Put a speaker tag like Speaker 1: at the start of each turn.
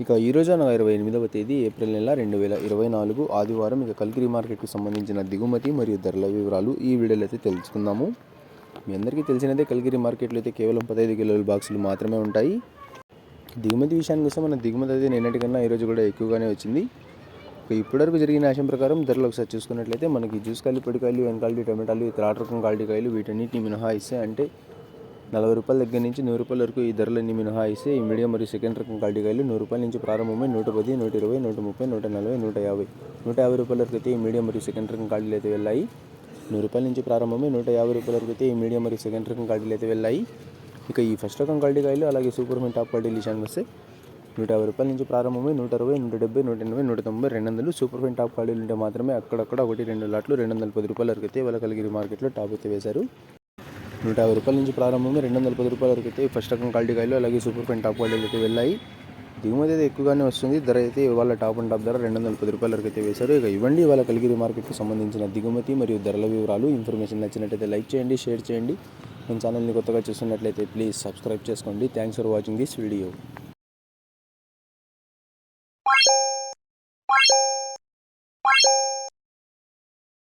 Speaker 1: ఇక ఈరోజు అనగా 28వ తేదీ ఏప్రిల్ నెల 2024 ఆదివారం. ఇక కల్కిరి మార్కెట్కు సంబంధించిన దిగుమతి మరియు ధరల వివరాలు ఈ వీడియోలో అయితే తెలుసుకుందాము. మీ అందరికీ తెలిసినదే, కల్కిరి మార్కెట్లో అయితే కేవలం 15 కిలోల బాక్సులు మాత్రమే ఉంటాయి. దిగుమతి విషయానికి వస్తే మన దిగుమతి అయితే నిన్నటికన్నా ఈరోజు కూడా ఎక్కువగానే వచ్చింది. ఇప్పటివరకు జరిగిన ఆశయం ప్రకారం ధరలు ఒకసారి చూసుకున్నట్లయితే మనకి జ్యూస్ కాయలు, పొడికాయలు, వెనకాయలు, టమాటాలు, థర్డ్ రకం క్వాలిటీ కాయలు వీటన్నిటిని మినహాయిస్తే, అంటే 40 రూపాయల దగ్గర నుంచి 100 రూపాయల వరకు ఈ ధరలన్నీ మినహాయిస్తే, ఈ మీడియం మరియు సెకండ్ రకం క్వాలిటీ కాయలు 100 రూపాయల నుంచి ప్రారంభమై 110, 120, 130, 140, 150 రూపాయల వరకు అయితే ఈ మీడియం మరియు సెకండ్ రకం క్వాలిటీలు అయితే వెళ్ళాయి. 100 రూపాయల నుంచి ప్రారంభమై 150 రూపాయల వరకు అయితే ఈ మీడియం మరియు సెకండ్ రకం క్వాలిటీలు అయితే వెళ్ళాయి. ఇక ఈ ఫస్ట్ రకం క్వాలిటీ కాయలు అలాగే సూపర్ ఫైన్ టాప్ క్వాలిటీ విషయానికి వస్తే 150 రూపాయల నుంచి ప్రారంభమై 160, 170, 180, 190, 200 సూపర్ ఫైన్ టాప్ క్వాలిటీలు ఉంటే మాత్రమే అక్కడక్కడ 1-2 లాట్లు 210 రూపాయల వరకు అయితే వాళ్ళ కల్కిరి మార్కెట్లో టాప్ అయితే వేశారు. 150 రూపాయల నుంచి ప్రారంభంగా 210 రూపాయల వరకు అయితే ఫస్ట్ రకం క్వాలిటీ కాయలు అలాగే సూపర్ ఫైన్ టాప్ క్వాలిటీలు అయితే వెళ్ళాయి. దిగుమతి అయితే ఎక్కువగానే వస్తుంది. ధర అయితే వాళ్ళ టాప్ అండ్ టాప్ ధర 210 రూపాయల వరకు అయితే వేశారు. ఇక ఇవ్వండి వాళ్ళ కల్కిరి మార్కెట్కి సంబంధించిన దిగుమతి మరియు ధరల వివరాలు. ఇన్ఫర్మేషన్ నచ్చినట్లయితే లైక్ చేయండి, షేర్ చేయండి. మన ఛానల్ని కొత్తగా చూస్తున్నట్లయితే ప్లీజ్ సబ్స్క్రైబ్ చేసుకోండి. Thanks for watching this video.